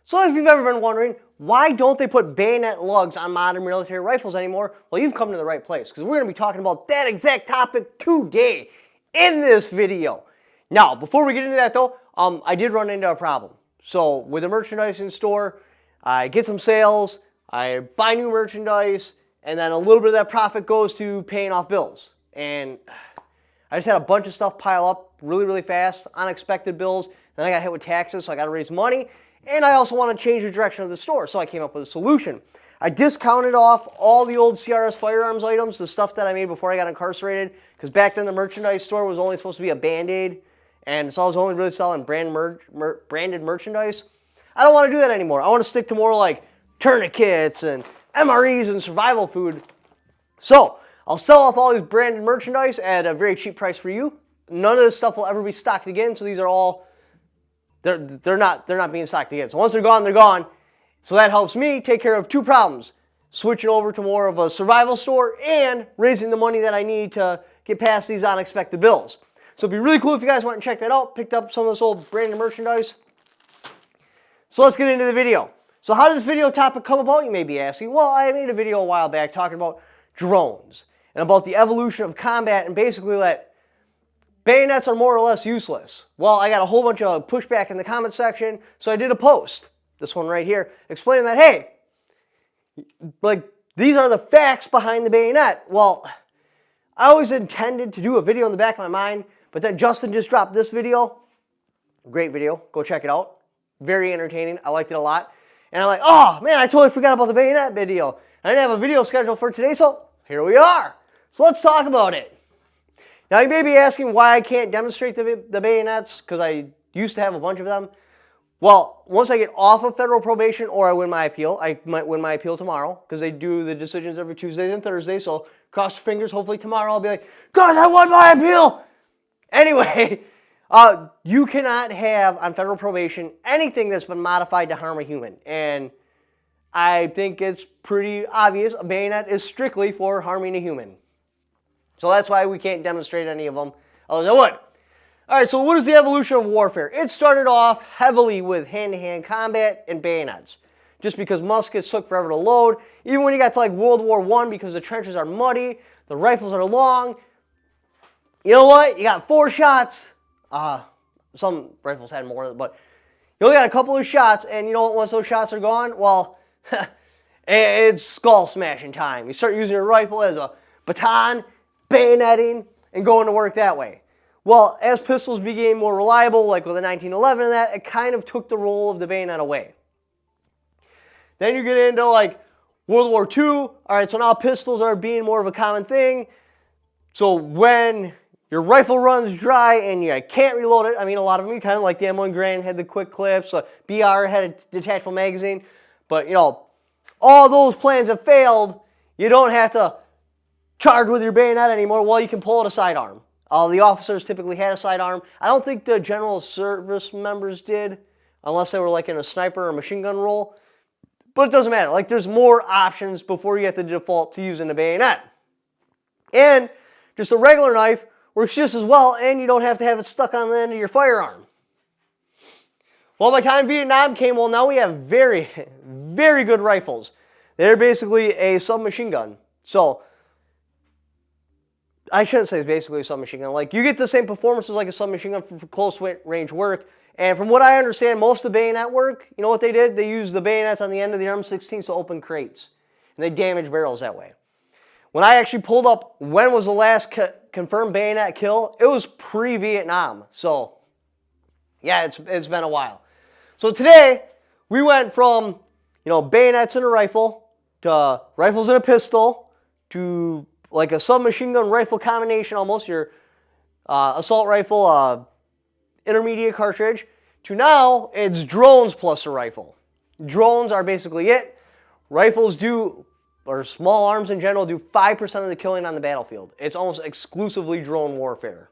So if you've ever been wondering, why don't they put bayonet lugs on modern military rifles anymore? Well, you've come to the right place, because we're going to be talking about that exact topic today in this video. Now, before we get into that though, I did run into a problem. So with the merchandising store, I get some sales, I buy new merchandise, and then a little bit of that profit goes to paying off bills. And I just had a bunch of stuff pile up really fast, unexpected bills. Then I got hit with taxes, so I got to raise money. And I also want to change the direction of the store, so I came up with a solution. I discounted off all the old CRS firearms items, the stuff that I made before I got incarcerated, because back then the merchandise store was only supposed to be a Band-Aid, and so I was only really selling branded merchandise. I don't want to do that anymore. I want to stick to more like tourniquets and MREs and survival food. So I'll sell off all these branded merchandise at a very cheap price for you. None of this stuff will ever be stocked again, so these are all they're not being stocked again. So once they're gone, they're gone. So that helps me take care of two problems: switching over to more of a survival store and raising the money that I need to get past these unexpected bills. So it'd be really cool if you guys went and checked that out, picked up some of this old branded merchandise. So let's get into the video. So how did this video topic come about, you may be asking? Well, I made a video a while back talking about drones and about the evolution of combat, and basically that bayonets are more or less useless. Well, I got a whole bunch of pushback in the comment section, so I did a post, this one right here, explaining that, hey, like, these are the facts behind the bayonet. Well, I always intended to do a video in the back of my mind, but then Justin just dropped this video. Great video. Go check it out. Very entertaining. I liked it a lot. And I'm like, oh, man, I totally forgot about the bayonet video. I didn't have a video scheduled for today, so here we are. So let's talk about it. Now, you may be asking why I can't demonstrate the bayonets, because I used to have a bunch of them. Well, once I get off of federal probation or I win my appeal, I might win my appeal tomorrow, because they do the decisions every Tuesdays and Thursdays, so cross your fingers, hopefully tomorrow I'll be like, guys, I won my appeal! Anyway, you cannot have on federal probation anything that's been modified to harm a human, and I think it's pretty obvious a bayonet is strictly for harming a human. So that's why we can't demonstrate any of them, otherwise I would. Alright, so what is the evolution of warfare? It started off heavily with hand-to-hand combat and bayonets, just because muskets took forever to load. Even when you got to like World War I, because the trenches are muddy, the rifles are long, you know what? You got 4 shots. Some rifles had more, but you only got a couple of shots, and you know what? Once those shots are gone, well, it's skull smashing time. You start using your rifle as a baton, bayoneting, and going to work that way. Well, as pistols became more reliable, like with the 1911 and that, it kind of took the role of the bayonet away. Then you get into like World War II. All right, so now pistols are being more of a common thing. So when your rifle runs dry and you can't reload it, I mean, a lot of them, you kind of like the M1 Garand had the quick clips, BR had a detachable magazine, but you know, all those plans have failed. You don't have to charge with your bayonet anymore. Well, you can pull it a sidearm. The officers typically had a sidearm. I don't think the general service members did, unless they were like in a sniper or machine gun role. But it doesn't matter. Like, there's more options before you have to default to using a bayonet. And just a regular knife works just as well, and you don't have to have it stuck on the end of your firearm. Well, by the time Vietnam came, well, now we have very, very good rifles. They're basically a submachine gun. So I shouldn't say it's basically a submachine gun. Like, you get the same performances like a submachine gun for close range work. And from what I understand, most of the bayonet work, you know what they did? They used the bayonets on the end of the M16s to open crates. And they damaged barrels that way. When I actually pulled up when was the last confirmed bayonet kill, it was pre-Vietnam. So, yeah, it's been a while. So today, we went from, you know, bayonets in a rifle, to rifles in a pistol, to like a submachine gun rifle combination, almost your assault rifle intermediate cartridge, to now it's drones plus a rifle. Drones are basically it. Rifles do, or small arms in general, do 5% of the killing on the battlefield. It's almost exclusively drone warfare.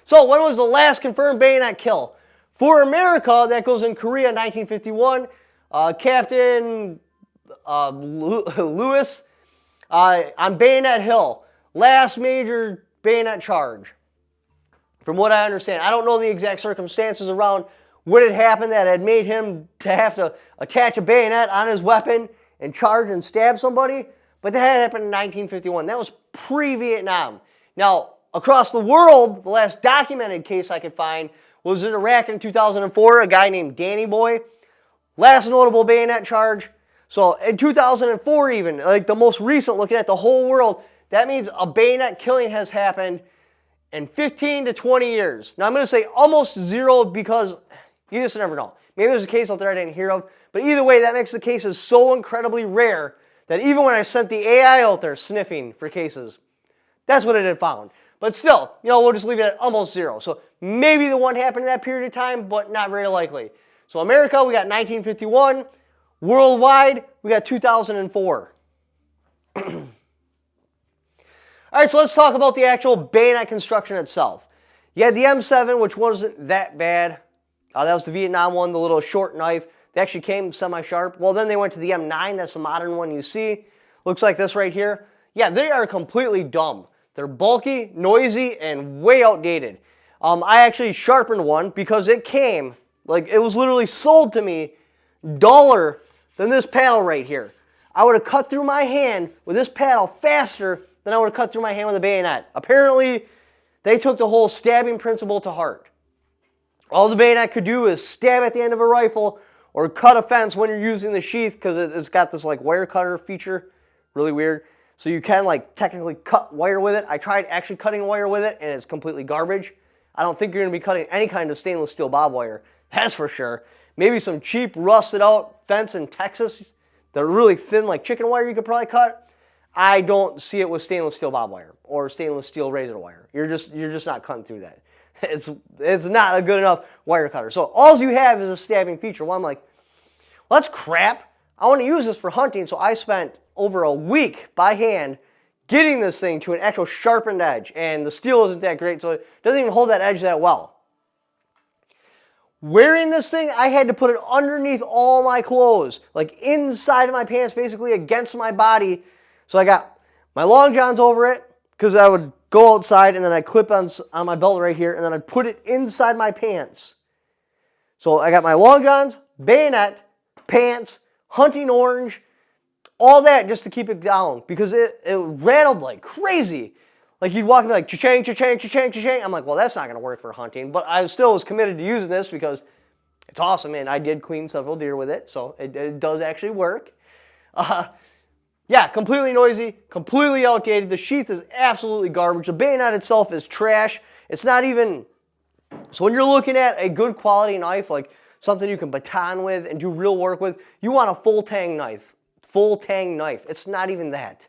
So when was the last confirmed bayonet kill? For America, that goes in Korea in 1951. Captain Lewis on Bayonet Hill. Last major bayonet charge. From what I understand. I don't know the exact circumstances around what had happened that had made him to have to attach a bayonet on his weapon and charge and stab somebody. But that had happened in 1951. That was pre-Vietnam. Now, across the world, the last documented case I could find was in Iraq in 2004, a guy named Danny Boy. Last notable bayonet charge. So in 2004 even, like the most recent, looking at the whole world, that means a bayonet killing has happened in 15 to 20 years. Now I'm going to say almost zero because you just never know. Maybe there's a case out there I didn't hear of. But either way, that makes the cases so incredibly rare that even when I sent the AI out there sniffing for cases, that's what it had found. But still, we'll just leave it at almost zero. So maybe the one happened in that period of time, but not very likely. So America, we got 1951. Worldwide, we got 2004. All right, so let's talk about the actual bayonet construction itself. You had the M7, which wasn't that bad. That was the Vietnam one, the little short knife. They actually came semi-sharp. Well, then they went to the M9. That's the modern one you see. Looks like this right here. Yeah, they are completely dumb. They're bulky, noisy, and way outdated. I actually sharpened one because it came, like it was literally sold to me duller than this paddle right here. I would have cut through my hand with this paddle faster than I would have cut through my hand with a bayonet. Apparently, they took the whole stabbing principle to heart. All the bayonet could do is stab at the end of a rifle or cut a fence when you're using the sheath because it's got this like wire cutter feature. Really weird. So you can like technically cut wire with it. I tried actually cutting wire with it and it's completely garbage. I don't think you're going to be cutting any kind of stainless steel bob wire. That's for sure. Maybe some cheap rusted out fence in Texas. They're really thin like chicken wire you could probably cut. I don't see it with stainless steel bob wire or stainless steel razor wire. You're just not cutting through that. It's not a good enough wire cutter. So all you have is a stabbing feature. Well, I'm like, well, that's crap. I want to use this for hunting, so I spent over a week by hand getting this thing to an actual sharpened edge, and the steel isn't that great, so it doesn't even hold that edge that well. Wearing this thing, I had to put it underneath all my clothes, like inside of my pants, basically against my body. So I got my long johns over it, because I would go outside, and then I'd clip on my belt right here, and then I'd put it inside my pants. So I got my long johns, bayonet, pants, hunting orange, all that just to keep it down because it rattled like crazy. Like you'd walk and be like, cha-chang, cha-chang, cha-chang, cha-chang. I'm like, well, that's not going to work for hunting. But I still was committed to using this because it's awesome. And I did clean several deer with it. So it does actually work. Yeah, completely noisy, completely outdated. The sheath is absolutely garbage. The bayonet itself is trash. It's not even... So when you're looking at a good quality knife, like something you can baton with and do real work with, you want a full tang knife. Full tang knife. It's not even that.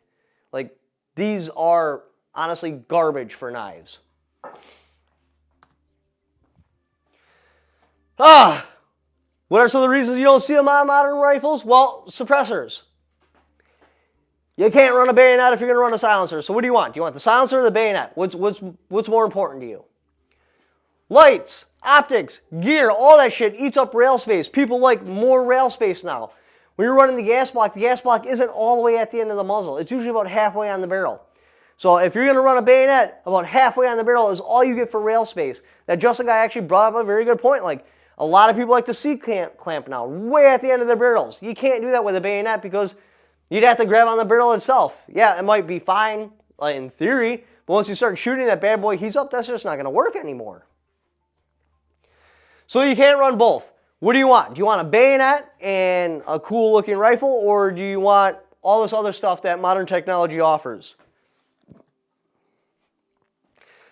Like, these are honestly garbage for knives. What are some of the reasons you don't see them on modern rifles? Well, suppressors. You can't run a bayonet if you're going to run a silencer. So what do you want? Do you want the silencer or the bayonet? What's more important to you? Lights, optics, gear, all that shit eats up rail space. People like more rail space now. When you're running the gas block isn't all the way at the end of the muzzle. It's usually about halfway on the barrel. So if you're going to run a bayonet, about halfway on the barrel is all you get for rail space. That Justin guy actually brought up a very good point. Like, a lot of people like to C-clamp now, way at the end of their barrels. You can't do that with a bayonet because you'd have to grab on the barrel itself. Yeah, it might be fine in theory, but once you start shooting that bad boy heats up, that's just not going to work anymore. So you can't run both. What do you want? Do you want a bayonet and a cool looking rifle, or do you want all this other stuff that modern technology offers?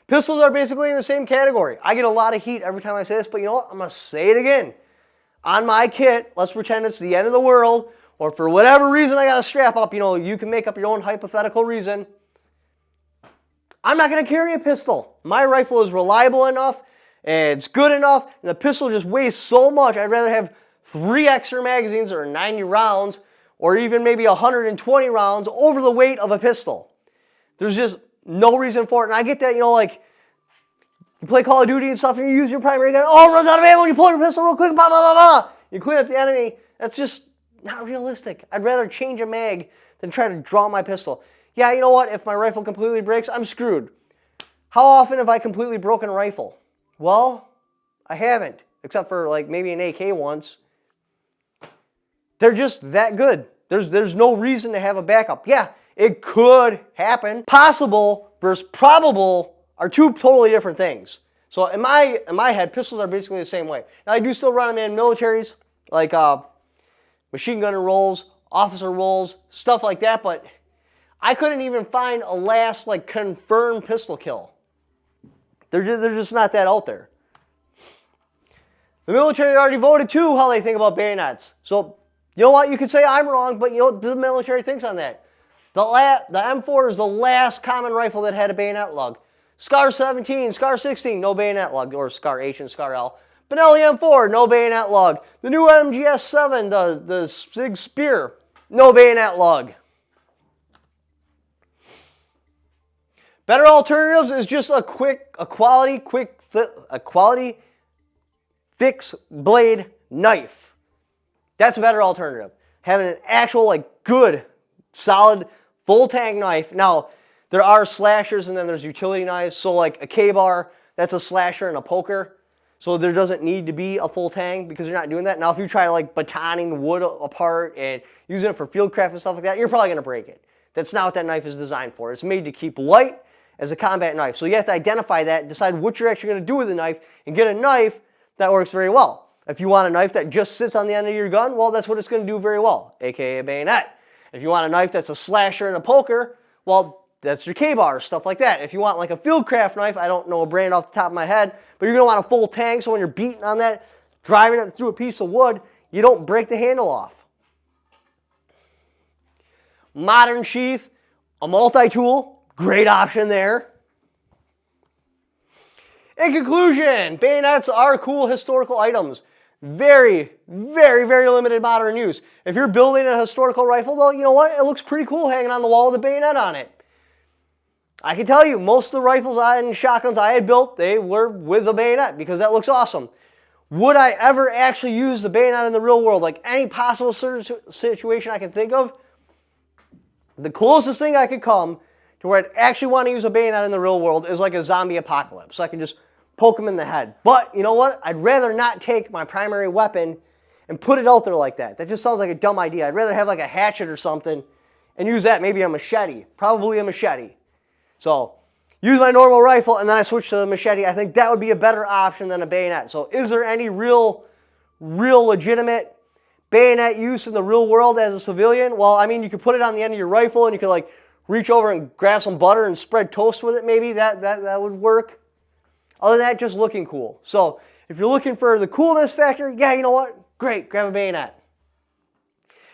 Pistols are basically in the same category. I get a lot of heat every time I say this, but you know what? I'm going to say it again. On my kit, let's pretend it's the end of the world, or for whatever reason I got to strap up, you can make up your own hypothetical reason. I'm not going to carry a pistol. My rifle is reliable enough, it's good enough, and the pistol just weighs so much. I'd rather have 3 extra magazines or 90 rounds, or even maybe 120 rounds over the weight of a pistol. There's just no reason for it. And I get that, like, you play Call of Duty and stuff, and you use your primary gun, it runs out of ammo, and you pull your pistol real quick, blah, blah, blah, blah. You clean up the enemy. That's just not realistic. I'd rather change a mag than try to draw my pistol. Yeah, you know what? If my rifle completely breaks, I'm screwed. How often have I completely broken a rifle? Well, I haven't. except for like maybe an AK once. They're just that good. There's no reason to have a backup. Yeah, it could happen. Possible versus probable are two totally different things. So in my head, pistols are basically the same way. Now I do still run them in militaries, like machine gunner rolls, officer rolls, stuff like that, but I couldn't even find a last like confirmed pistol kill. They're just not that out there. The military already voted too how they think about bayonets. So you know what? You could say I'm wrong, but you know what the military thinks on that. The M4 is the last common rifle that had a bayonet lug. SCAR 17, SCAR 16, no bayonet lug, or SCAR H and SCAR L. Benelli M4, no bayonet lug. The new MGS 7, the Sig Spear, no bayonet lug. Better alternatives is just a quality fixed blade knife. That's a better alternative. Having an actual like good, solid, full tang knife. Now, there are slashers and then there's utility knives. So like a K-bar, that's a slasher and a poker. So there doesn't need to be a full tang because you're not doing that. Now, if you try like batoning wood apart and using it for fieldcraft and stuff like that, you're probably going to break it. That's not what that knife is designed for. It's made to keep light as a combat knife. So you have to identify that, decide what you're actually going to do with the knife, and get a knife that works very well. If you want a knife that just sits on the end of your gun, well, that's what it's going to do very well, aka a bayonet. If you want a knife that's a slasher and a poker, well, that's your K-bar, stuff like that. If you want like a fieldcraft knife, I don't know a brand off the top of my head, but you're going to want a full tang, so when you're beating on that, driving it through a piece of wood, you don't break the handle off. Modern sheath, a multi-tool, great option there. In conclusion, bayonets are cool historical items. Very, very, very limited modern use. If you're building a historical rifle, though, you know what? It looks pretty cool hanging on the wall with a bayonet on it. I can tell you, most of the rifles and shotguns I had built, they were with a bayonet because that looks awesome. Would I ever actually use the bayonet in the real world? Like any possible situation I can think of, the closest thing I could come to where I'd actually want to use a bayonet in the real world is like a zombie apocalypse. So I can just poke them in the head. But you know what? I'd rather not take my primary weapon and put it out there like that. That just sounds like a dumb idea. I'd rather have like a hatchet or something and use that, maybe a machete. Probably a machete. So use my normal rifle and then I switch to the machete. I think that would be a better option than a bayonet. So is there any real legitimate bayonet use in the real world as a civilian? Well, I mean, you could put it on the end of your rifle and you could like reach over and grab some butter and spread toast with it maybe. That would work. Other than that, just looking cool. So if you're looking for the coolness factor, yeah, you know what? Great, grab a bayonet.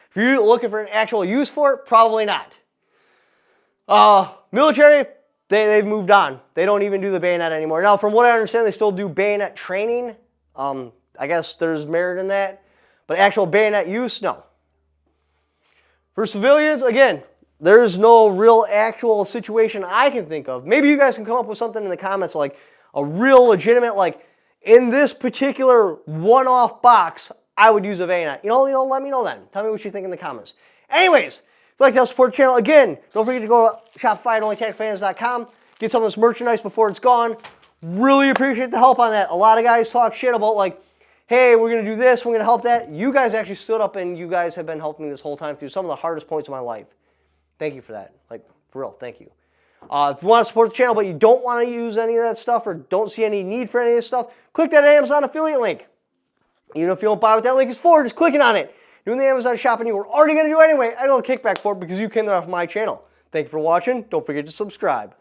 If you're looking for an actual use for it, probably not. Military, they've moved on. They don't even do the bayonet anymore. Now, from what I understand, they still do bayonet training. I guess there's merit in that. But actual bayonet use, no. For civilians, again, there's no real actual situation I can think of. Maybe you guys can come up with something in the comments like a real legitimate, like in this particular one-off box, I would use a bayonet. You know, let me know then. Tell me what you think in the comments. Anyways, if you'd like to help support the channel, again, don't forget to go to Shopify@onlytechfans.com. Get some of this merchandise before it's gone. Really appreciate the help on that. A lot of guys talk shit about like, hey, we're going to do this, we're going to help that. You guys actually stood up and you guys have been helping me this whole time through some of the hardest points of my life. Thank you for that. Like, for real, thank you. If you want to support the channel but you don't want to use any of that stuff or don't see any need for any of this stuff, click that Amazon affiliate link. Even if you don't buy what that link is for, just clicking on it. Doing the Amazon shopping you were already going to do anyway, I don't kickback for it because you came there off my channel. Thank you for watching. Don't forget to subscribe.